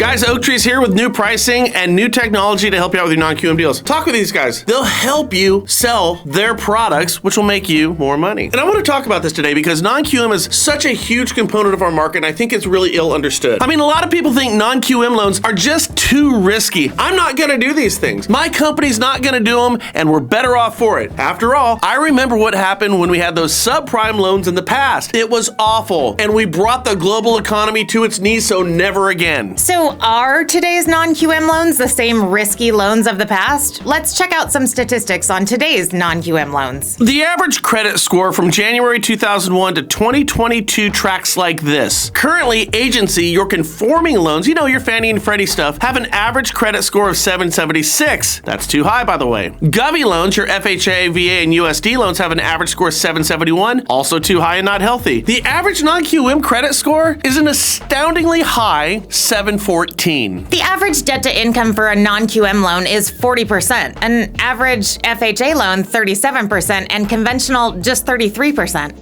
Guys, Oak Tree's here with new pricing and new technology to help you out with your non-QM deals. Talk with these guys. They'll help you sell their products, which will make you more money. And I want to talk about this today because non-QM is such a huge component of our market, and I think it's really ill understood. I mean, a lot of people think non-QM loans are just too risky. I'm not going to do these things. My company's not going to do them, and we're better off for it. After all, I remember what happened when we had those subprime loans in the past. It was awful, and we brought the global economy to its knees, so never again. So are today's non-QM loans the same risky loans of the past? Let's check out some statistics on today's non-QM loans. The average credit score from January 2001 to 2022 tracks like this. Currently, agency, your conforming loans, you know, your Fannie and Freddie stuff, have an average credit score of 776. That's too high, by the way. Govy loans, your FHA, VA, and USD loans have an average score of 771, also too high and not healthy. The average non-QM credit score is an astoundingly high 714. The average debt to income for a non-QM loan is 40%, an average FHA loan 37%, and conventional just 33%.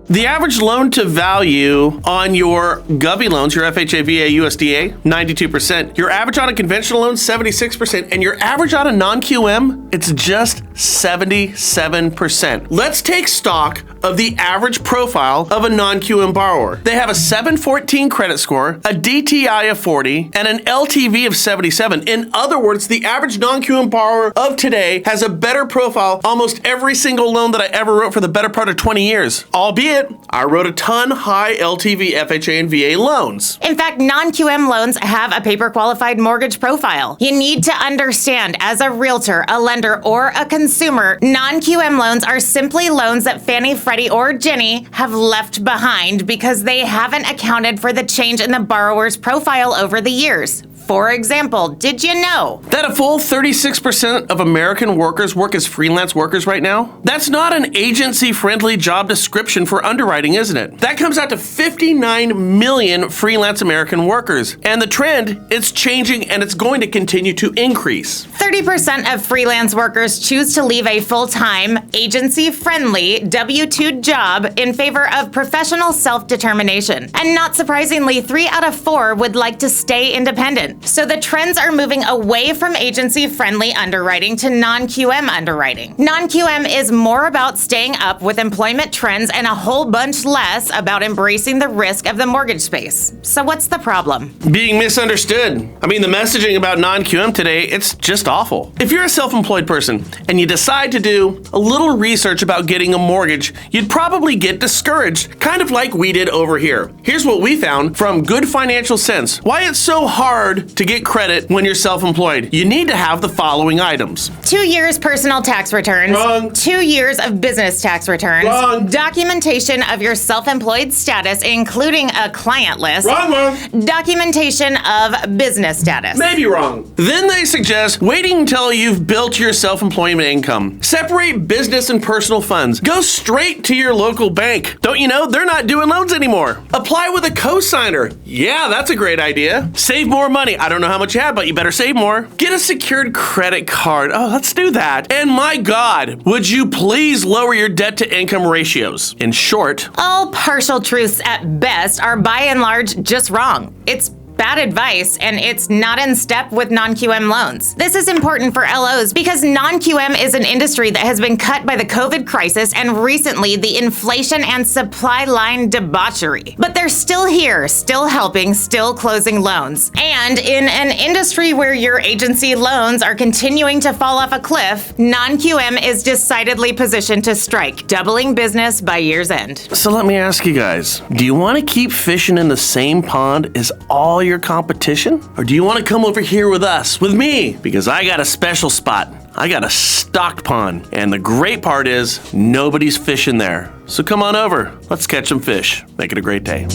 The average loan to value on your Govy loans, your FHA, VA, USDA, 92%. Your average on a conventional loan, 76%. And your average on a non-QM, it's just 77%. Let's take stock of the average profile of a non-QM borrower. They have a 714 credit score, a DTI of 40, and an LTV of 77. In other words, the average non-QM borrower of today has a better profile almost every single loan that I ever wrote for the better part of 20 years. Albeit, I wrote a ton high LTV FHA and VA loans. In fact, non-QM loans have a paper qualified mortgage profile. You need to understand, as a realtor, a lender, or a consumer, non-QM loans are simply loans that Fannie, Freddie, or Ginnie have left behind because they haven't accounted for the change in the borrower's profile over the years. For example, did you know that a full 36% of American workers work as freelance workers right now? That's not an agency-friendly job description for underwriting, isn't it? That comes out to 59 million freelance American workers. And the trend, it's changing and it's going to continue to increase. 30% of freelance workers choose to leave a full-time, agency-friendly W-2 job in favor of professional self-determination. And not surprisingly, 3 out of 4 would like to stay independent. So the trends are moving away from agency-friendly underwriting to non-QM underwriting. Non-QM is more about staying up with employment trends and a whole bunch less about embracing the risk of the mortgage space. So what's the problem? Being misunderstood. I mean, the messaging about non-QM today, it's just awful. If you're a self-employed person and you decide to do a little research about getting a mortgage, you'd probably get discouraged, kind of like we did over here. Here's what we found from Good Financial Sense. Why it's so hard to get credit when you're self-employed. You need to have the following items. 2 years personal tax returns. Wrong. 2 years of business tax returns. Wrong. Documentation of your self-employed status, including a client list. Wrong. Documentation of business status. Maybe wrong. Then they suggest waiting until you've built your self-employment income. Separate business and personal funds. Go straight to your local bank. Don't you know, they're not doing loans anymore. Apply with a co-signer. Yeah, that's a great idea. Save more money. I don't know how much you have, but you better save more. Get a secured credit card. Oh, let's do that. And my God, would you please lower your debt to income ratios? In short, all partial truths at best are by and large just wrong. It's bad advice, and it's not in step with non-QM loans. This is important for LOs because non-QM is an industry that has been cut by the COVID crisis and recently the inflation and supply line debauchery. But they're still here, still helping, still closing loans. And in an industry where your agency loans are continuing to fall off a cliff, non-QM is decidedly positioned to strike, doubling business by year's end. So let me ask you guys, do you want to keep fishing in the same pond as all your competition? Or do you want to come over here with us, with me? Because I got a special spot. I got a stocked pond. And the great part is nobody's fishing there. So come on over. Let's catch some fish. Make it a great day.